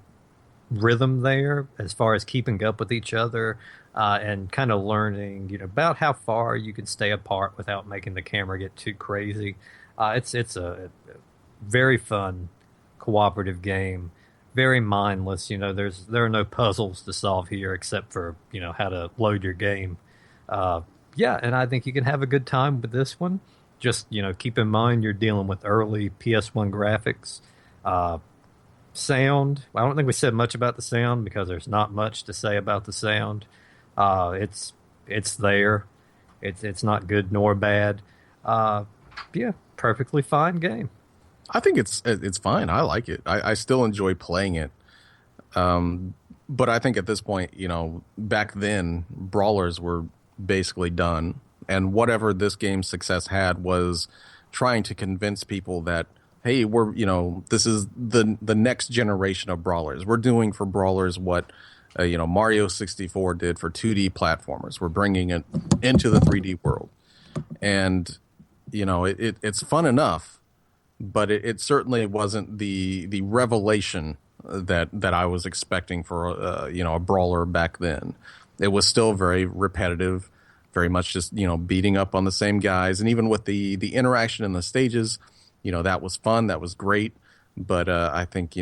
rhythm there as far as keeping up with each other and kind of learning, about how far you can stay apart without making the camera get too crazy. It's a very fun cooperative game, very mindless. There are no puzzles to solve here except for how to load your game. And I think you can have a good time with this one. Just, keep in mind you're dealing with early PS1 graphics. Sound, I don't think we said much about the sound because there's not much to say about the sound. It's there. It's not good nor bad. Perfectly fine game. I think it's fine. I like it. I still enjoy playing it. But I think at this point, back then, brawlers were basically done. And whatever this game's success had was trying to convince people that, hey, we're, this is the next generation of brawlers. We're doing for brawlers what, Mario 64 did for 2D platformers. We're bringing it into the 3D world. And, it's fun enough, but it certainly wasn't the revelation that I was expecting for, a brawler back then. It was still very repetitive. Very much just, beating up on the same guys. And even with the interaction in the stages, that was fun. That was great. But I think,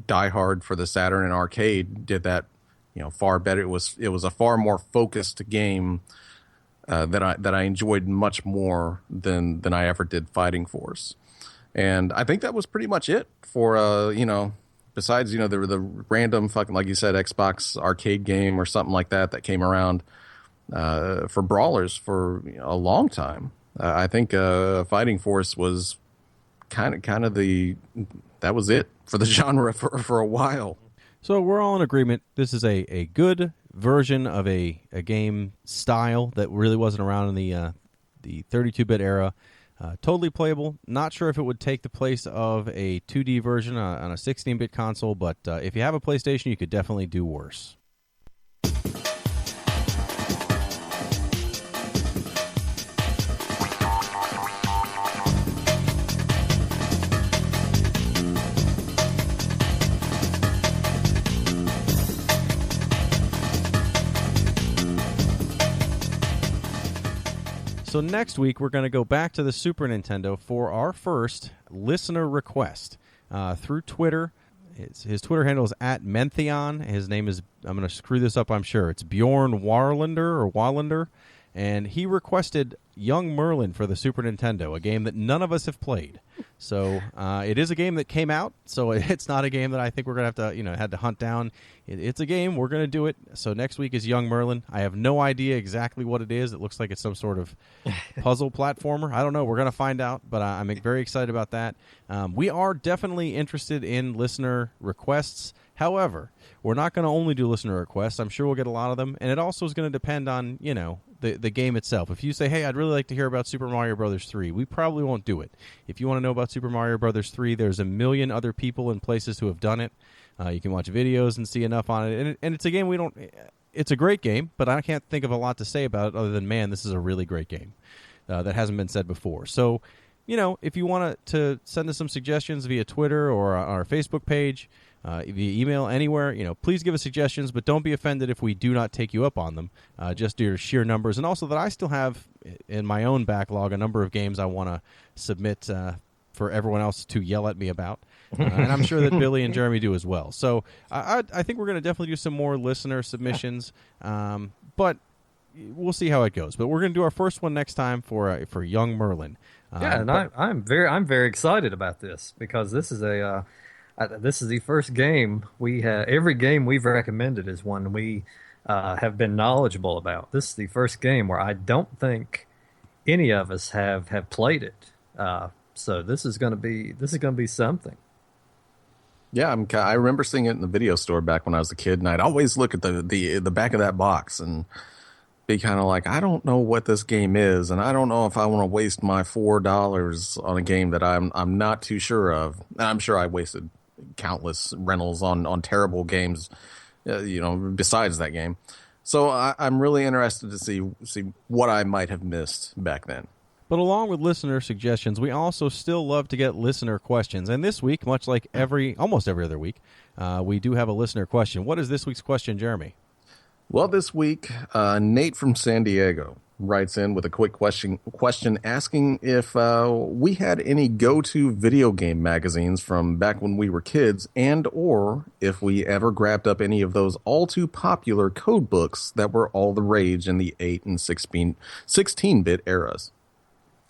Die Hard for the Saturn and arcade did that, far better. It was a far more focused game that I enjoyed much more than I ever did Fighting Force. And I think that was pretty much it for besides the random fucking, like you said, Xbox arcade game or something like that came around for brawlers for a long time. I think Fighting Force was kind of that was it for the genre for a while. So we're all in agreement. This is a good version of a game style that really wasn't around in the 32-bit era. Totally playable. Not sure if it would take the place of a 2D version on a 16-bit console, but if you have a PlayStation, you could definitely do worse. So next week, we're going to go back to the Super Nintendo for our first listener request through Twitter. His Twitter handle is @Mentheon. His name is, I'm going to screw this up, I'm sure. It's Bjorn Wallander. And he requested Young Merlin for the Super Nintendo, a game that none of us have played. So it is a game that came out, so it's not a game that I think we're going to have to, had to hunt down. It's a game. We're going to do it. So next week is Young Merlin. I have no idea exactly what it is. It looks like it's some sort of puzzle platformer. I don't know. We're going to find out, but I'm very excited about that. We are definitely interested in listener requests. However, we're not going to only do listener requests. I'm sure we'll get a lot of them, and it also is going to depend on, the game itself. If you say, hey, I'd really like to hear about Super Mario Brothers 3, we probably won't do it. If you want to know about Super Mario Brothers 3, there's a million other people and places who have done it. You can watch videos and see enough on it. And it's a game it's a great game, but I can't think of a lot to say about it other than, man, this is a really great game that hasn't been said before. So, if you want to send us some suggestions via Twitter or our Facebook page, via email, anywhere, please give us suggestions, but don't be offended if we do not take you up on them, just due to sheer numbers. And also that I still have in my own backlog a number of games I want to submit for everyone else to yell at me about. And I'm sure that Billy and Jeremy do as well. So I think we're going to definitely do some more listener submissions, but we'll see how it goes. But we're going to do our first one next time for Young Merlin. And I'm very excited about this because this is this is the first game we have. Every game we've recommended is one we have been knowledgeable about. This is the first game where I don't think any of us have played it. So this is going to be something. Yeah, I remember seeing it in the video store back when I was a kid, and I'd always look at the back of that box and be kind of like, I don't know what this game is, and I don't know if I want to waste my $4 on a game that I'm not too sure of. And I'm sure I wasted countless rentals on terrible games, besides that game. So I'm really interested to see what I might have missed back then. But along with listener suggestions, we also still love to get listener questions. And this week, much like almost every other week, we do have a listener question. What is this week's question, Jeremy? Well, this week, Nate from San Diego writes in with a quick question asking if we had any go-to video game magazines from back when we were kids, and or if we ever grabbed up any of those all-too-popular code books that were all the rage in the 8 and 16-bit eras.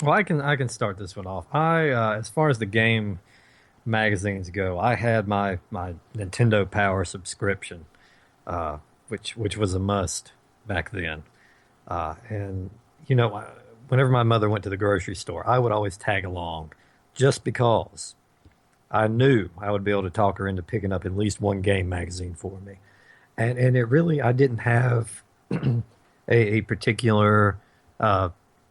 Well, I can start this one off. As far as the game magazines go, I had my Nintendo Power subscription, which was a must back then. And whenever my mother went to the grocery store, I would always tag along, just because I knew I would be able to talk her into picking up at least one game magazine for me. And it really, I didn't have a particular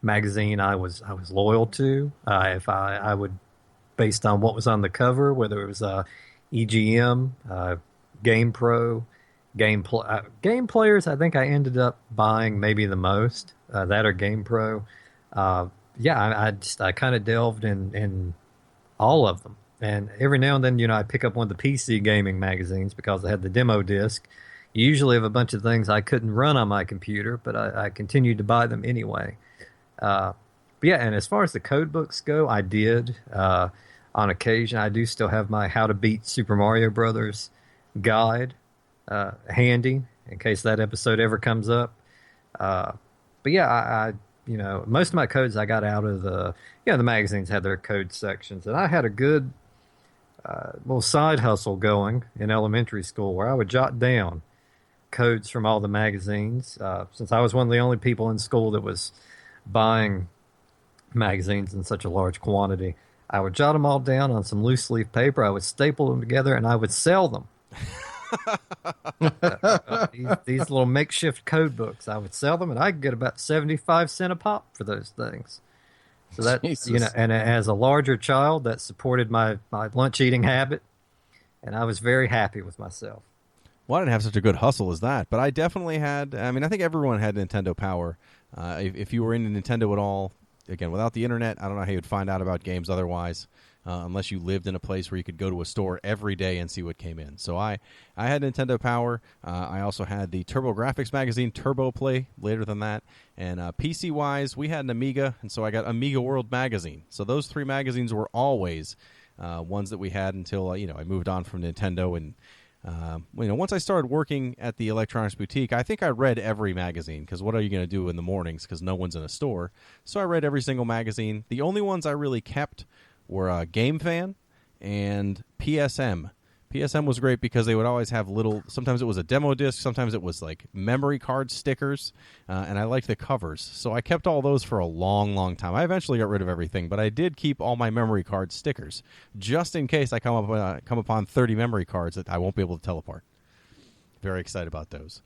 magazine I was loyal to. If I would, based on what was on the cover, whether it was EGM, Game Pro, Game Players, I think I ended up buying maybe the most, that or Game Pro. I kind of delved in all of them. And every now and then, I pick up one of the PC gaming magazines because I had the demo disc. You usually have a bunch of things I couldn't run on my computer, but I continued to buy them anyway. And as far as the code books go, I did. On occasion, I do still have my How to Beat Super Mario Brothers guide handy in case that episode ever comes up. But yeah, I most of my codes I got out of the magazines had their code sections, and I had a good little side hustle going in elementary school where I would jot down codes from all the magazines. Since I was one of the only people in school that was buying magazines in such a large quantity, I would jot them all down on some loose leaf paper. I would staple them together, and I would sell them. These little makeshift code books, I would sell them, and I could get about 75 cents a pop for those things. So that Jesus. and as a larger child, that supported my lunch eating habit, and I was very happy with myself. Well, I didn't have such a good hustle as that, but I definitely had. I mean, I think everyone had Nintendo Power. If you were into Nintendo at all, again, without the internet, I don't know how you'd find out about games otherwise, unless you lived in a place where you could go to a store every day and see what came in. So I had Nintendo Power. I also had the TurboGrafx magazine, Turbo Play, later than that. And PC-wise, we had an Amiga, and so I got Amiga World magazine. So those three magazines were always ones that we had until I moved on from Nintendo. And once I started working at the electronics boutique, I think I read every magazine, because what are you going to do in the mornings, because no one's in a store? So I read every single magazine. The only ones I really kept were Game Fan and PSM. PSM was great because they would always have sometimes it was a demo disc, sometimes it was like memory card stickers, and I liked the covers. So I kept all those for a long, long time. I eventually got rid of everything, but I did keep all my memory card stickers, just in case I come upon 30 memory cards that I won't be able to tell apart. Very excited about those.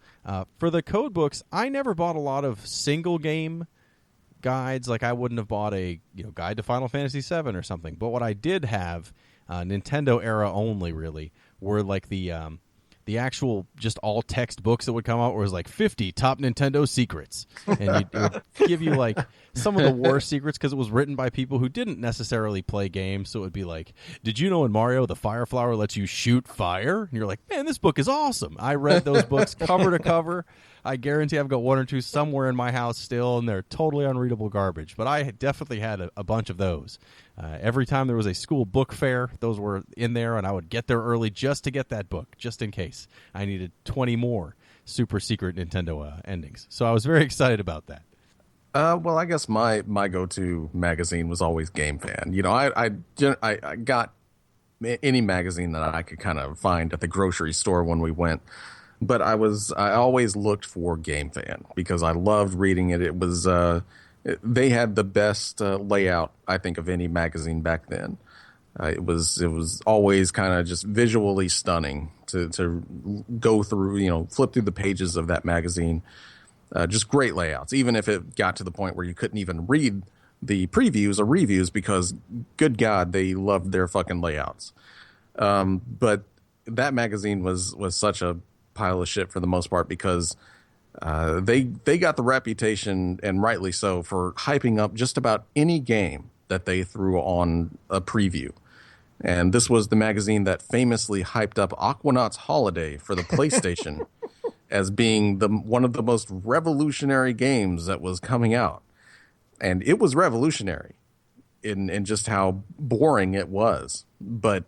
For the code books, I never bought a lot of single game guides. Like I wouldn't have bought a guide to Final Fantasy VII or something. But what I did have, Nintendo era only, really, were like the actual just all text books that would come out, where it was like 50 top Nintendo secrets, and it would give you like some of the worst secrets because it was written by people who didn't necessarily play games. So it would be like, did you know in Mario the fire flower lets you shoot fire? And you're like, man, this book is awesome. I read those books cover to cover. I guarantee I've got one or two somewhere in my house still, and they're totally unreadable garbage. But I definitely had a bunch of those. Every time there was a school book fair, those were in there, and I would get there early just to get that book, just in case I needed 20 more super secret Nintendo endings. So I was very excited about that. Well, I guess my go-to magazine was always Game Fan. I got any magazine that I could kind of find at the grocery store when we went. But I always looked for Game Fan because I loved reading it. It was they had the best layout, I think, of any magazine back then. It was always kind of just visually stunning to go through, flip through the pages of that magazine. Just great layouts, even if it got to the point where you couldn't even read the previews or reviews because, good God, they loved their fucking layouts. But that magazine was such a pile of shit for the most part because they got the reputation, and rightly so, for hyping up just about any game that they threw on a preview. And this was the magazine that famously hyped up Aquanaut's Holiday for the PlayStation as being one of the most revolutionary games that was coming out. And it was revolutionary in just how boring it was. But,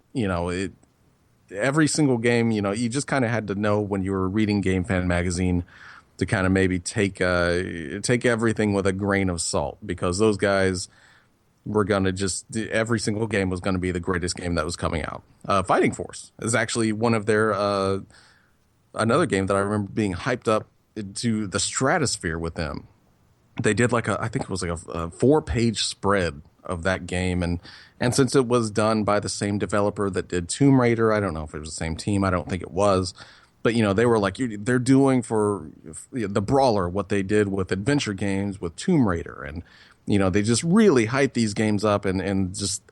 every single game, you just kind of had to know when you were reading Game Fan magazine to kind of maybe take everything with a grain of salt, because those guys were going to every single game was going to be the greatest game that was coming out. Fighting Force is actually one of their another game that I remember being hyped up to the stratosphere with them. They did I think it was like a 4-page spread of that game, and since it was done by the same developer that did Tomb Raider, I don't know if it was the same team, I don't think it was, but they were like, they're doing for the Brawler what they did with adventure games with Tomb Raider, and they just really hyped these games up and just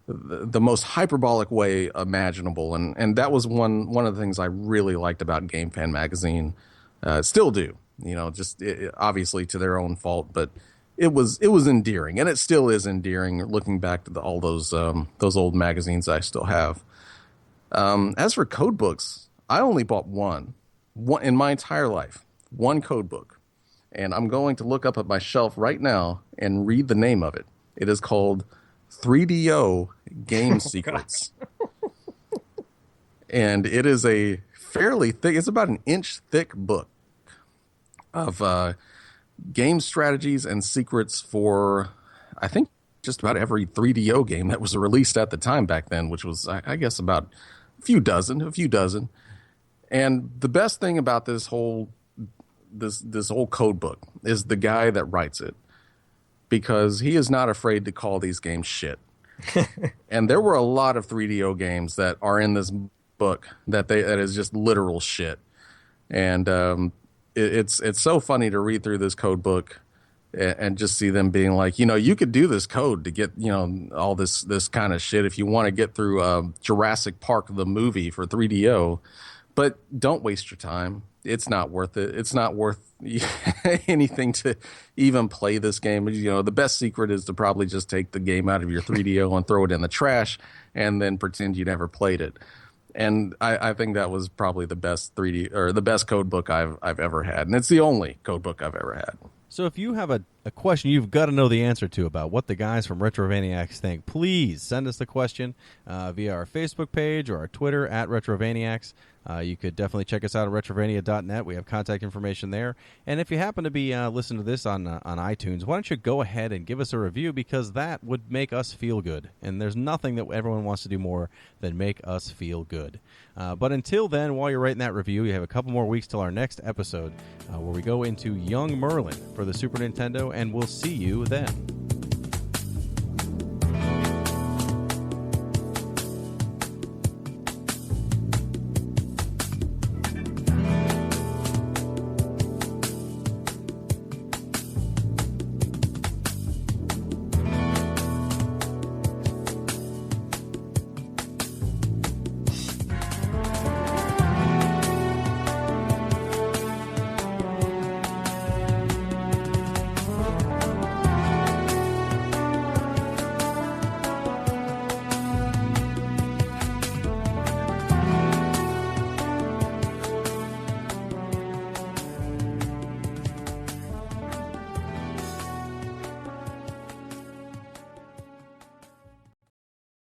the most hyperbolic way imaginable, and that was one of the things I really liked about Game Fan magazine. Still do, obviously to their own fault, but it was endearing, and it still is endearing looking back to all those old magazines I still have. As for code books, I only bought one in my entire life, one code book, and I'm going to look up at my shelf right now and read the name of it. It is called 3DO Game Secrets, and it is a fairly thick. It's about an inch thick book of game strategies and secrets for, I think, just about every 3DO game that was released at the time back then, which was, I guess, about a few dozen. And the best thing about this whole code book is the guy that writes it, because he is not afraid to call these games shit. And there were a lot of 3DO games that are in this book that is just literal shit. And it's so funny to read through this code book and just see them being like, you could do this code to get, all this kind of shit if you want to get through Jurassic Park the movie for 3DO, but don't waste your time. It's not worth it. It's not worth anything to even play this game. The best secret is to probably just take the game out of your 3DO and throw it in the trash and then pretend you never played it. And I think that was probably the best 3D or the best code book I've ever had. And it's the only code book I've ever had. So if you have a question you've got to know the answer to about what the guys from Retrovaniacs think, please send us the question via our Facebook page or our Twitter at Retrovaniacs. You could definitely check us out at retrovania.net. We have contact information there. And if you happen to be listening to this on iTunes, why don't you go ahead and give us a review, because that would make us feel good. And there's nothing that everyone wants to do more than make us feel good. But until then, while you're writing that review, you have a couple more weeks till our next episode where we go into Young Merlin for the Super Nintendo, and we'll see you then.